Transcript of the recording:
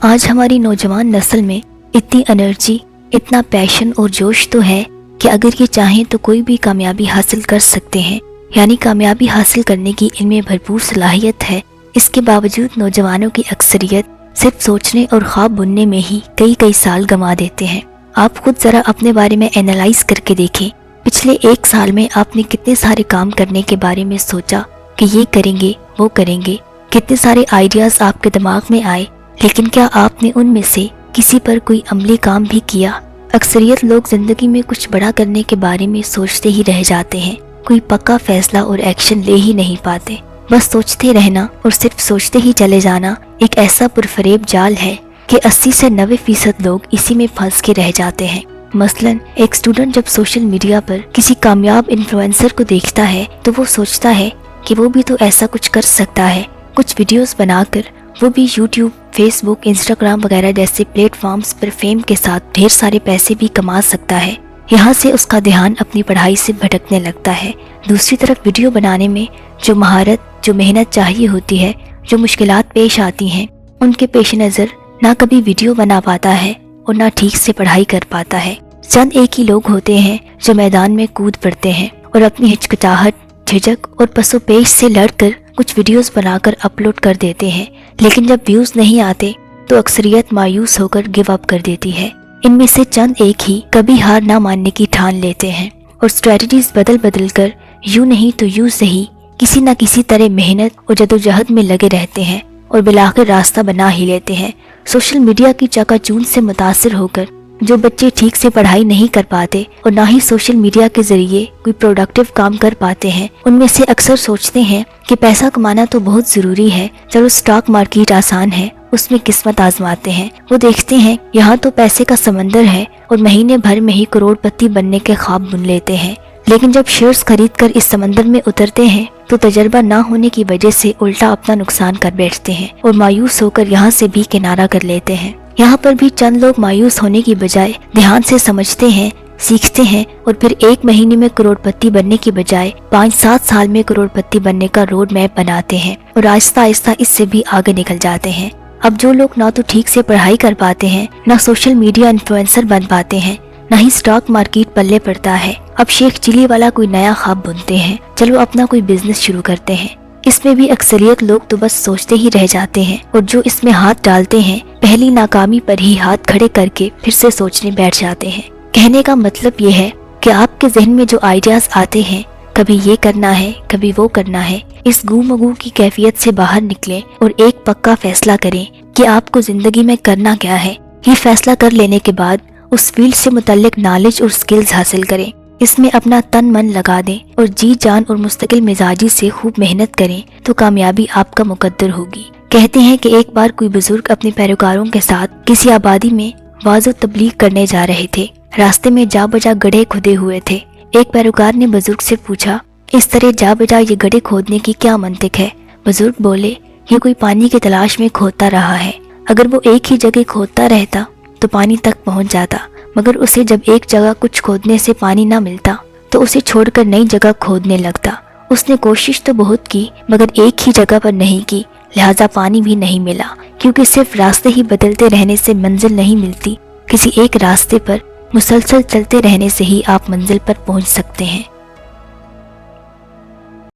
آج ہماری نوجوان نسل میں اتنی انرجی، اتنا پیشن اور جوش تو ہے کہ اگر یہ چاہیں تو کوئی بھی کامیابی حاصل کر سکتے ہیں، یعنی کامیابی حاصل کرنے کی ان میں بھرپور صلاحیت ہے۔ اس کے باوجود نوجوانوں کی اکثریت صرف سوچنے اور خواب بننے میں ہی کئی سال گنوا دیتے ہیں۔ آپ خود ذرا اپنے بارے میں اینالائز کر کے دیکھیں، پچھلے ایک سال میں آپ نے کتنے سارے کام کرنے کے بارے میں سوچا کہ یہ کریں گے، وہ کریں گے، کتنے سارے آئیڈیاز آپ کے دماغ میں آئے، لیکن کیا آپ نے ان میں سے کسی پر کوئی عملی کام بھی کیا؟ اکثریت لوگ زندگی میں کچھ بڑا کرنے کے بارے میں سوچتے ہی رہ جاتے ہیں، کوئی پکا فیصلہ اور ایکشن لے ہی نہیں پاتے۔ بس سوچتے رہنا اور صرف سوچتے ہی چلے جانا ایک ایسا پرفریب جال ہے کہ 80 سے 90% لوگ اسی میں پھنس کے رہ جاتے ہیں۔ مثلاً ایک اسٹوڈنٹ جب سوشل میڈیا پر کسی کامیاب انفلوئنسر کو دیکھتا ہے تو وہ سوچتا ہے کہ وہ بھی تو ایسا کچھ کر سکتا ہے، کچھ ویڈیوز بنا کر وہ بھی یوٹیوب، فیس بک، انسٹاگرام وغیرہ جیسے پلیٹ فارمز پر فیم کے ساتھ ڈھیر سارے پیسے بھی کما سکتا ہے۔ یہاں سے اس کا دھیان اپنی پڑھائی سے بھٹکنے لگتا ہے۔ دوسری طرف ویڈیو بنانے میں جو مہارت، جو محنت چاہیے ہوتی ہے، جو مشکلات پیش آتی ہیں، ان کے پیش نظر نہ کبھی ویڈیو بنا پاتا ہے اور نہ ٹھیک سے پڑھائی کر پاتا ہے۔ چند ایک ہی لوگ ہوتے ہیں جو میدان میں کود پڑتے ہیں اور اپنی ہچکچاہٹ، جھجک اور پس و پیش سے لڑ کر کچھ ویڈیوز بنا کر اپلوڈ کر دیتے ہیں، لیکن جب ویوز نہیں آتے تو اکثریت مایوس ہو کر گیو اپ کر دیتی ہے۔ ان میں سے چند ایک ہی کبھی ہار نہ ماننے کی ٹھان لیتے ہیں اور اسٹریٹجیز بدل کر یوں نہیں تو یوں صحیح کسی نہ کسی طرح محنت اور جدوجہد میں لگے رہتے ہیں اور بالآخر راستہ بنا ہی لیتے ہیں۔ سوشل میڈیا کی چکا چوند سے متاثر ہو کر جو بچے ٹھیک سے پڑھائی نہیں کر پاتے اور نہ ہی سوشل میڈیا کے ذریعے کوئی پروڈکٹیو کام کر پاتے ہیں، ان میں سے اکثر سوچتے ہیں کہ پیسہ کمانا تو بہت ضروری ہے، چلو اسٹاک مارکیٹ آسان ہے، اس میں قسمت آزماتے ہیں۔ وہ دیکھتے ہیں یہاں تو پیسے کا سمندر ہے اور مہینے بھر میں ہی کروڑ پتی بننے کے خواب بن لیتے ہیں، لیکن جب شیئرز خرید کر اس سمندر میں اترتے ہیں تو تجربہ نہ ہونے کی وجہ سے الٹا اپنا نقصان کر بیٹھتے ہیں اور مایوس ہو کر یہاں سے بھی کنارہ کر لیتے ہیں۔ یہاں پر بھی چند لوگ مایوس ہونے کی بجائے دھیان سے سمجھتے ہیں، سیکھتے ہیں اور پھر ایک مہینے میں کروڑ پتی بننے کی بجائے 5-7 سال میں کروڑ پتی بننے کا روڈ میپ بناتے ہیں اور آہستہ آہستہ اس سے بھی آگے نکل جاتے ہیں۔ اب جو لوگ نہ تو ٹھیک سے پڑھائی کر پاتے ہیں، نہ سوشل میڈیا انفلوئنسر بن پاتے ہیں، نہ ہی اسٹاک مارکیٹ پلے پڑتا ہے، اب شیخ چلی والا کوئی نیا خواب بنتے ہیں، چلو اپنا کوئی بزنس شروع کرتے ہیں۔ اس میں بھی اکثریت لوگ تو بس سوچتے ہی رہ جاتے ہیں اور جو اس میں ہاتھ ڈالتے ہیں پہلی ناکامی پر ہی ہاتھ کھڑے کر کے پھر سے سوچنے بیٹھ جاتے ہیں۔ کہنے کا مطلب یہ ہے کہ آپ کے ذہن میں جو آئیڈیاز آتے ہیں، کبھی یہ کرنا ہے، کبھی وہ کرنا ہے، اس گو مگو کی کیفیت سے باہر نکلیں اور ایک پکا فیصلہ کریں کہ آپ کو زندگی میں کرنا کیا ہے۔ یہ فیصلہ کر لینے کے بعد اس فیلڈ سے متعلق نالج اور سکلز حاصل کریں، اس میں اپنا تن من لگا دیں اور جی جان اور مستقل مزاجی سے خوب محنت کریں تو کامیابی آپ کا مقدر ہوگی۔ کہتے ہیں کہ ایک بار کوئی بزرگ اپنے پیروکاروں کے ساتھ کسی آبادی میں واعظ و تبلیغ کرنے جا رہے تھے۔ راستے میں جا بجا گڑھے کھدے ہوئے تھے۔ ایک پیروکار نے بزرگ سے پوچھا، اس طرح جا بجا یہ گڑھے کھودنے کی کیا منطق ہے؟ بزرگ بولے، یہ کوئی پانی کی تلاش میں کھودتا رہا ہے، اگر وہ ایک ہی جگہ کھودتا رہتا تو پانی تک پہنچ جاتا، مگر اسے جب ایک جگہ کچھ کھودنے سے پانی نہ ملتا تو اسے چھوڑ کر نئی جگہ کھودنے لگتا۔ اس نے کوشش تو بہت کی مگر ایک ہی جگہ پر نہیں کی، لہٰذا پانی بھی نہیں ملا، کیونکہ صرف راستے ہی بدلتے رہنے سے منزل نہیں ملتی، کسی ایک راستے پر مسلسل چلتے رہنے سے ہی آپ منزل پر پہنچ سکتے ہیں۔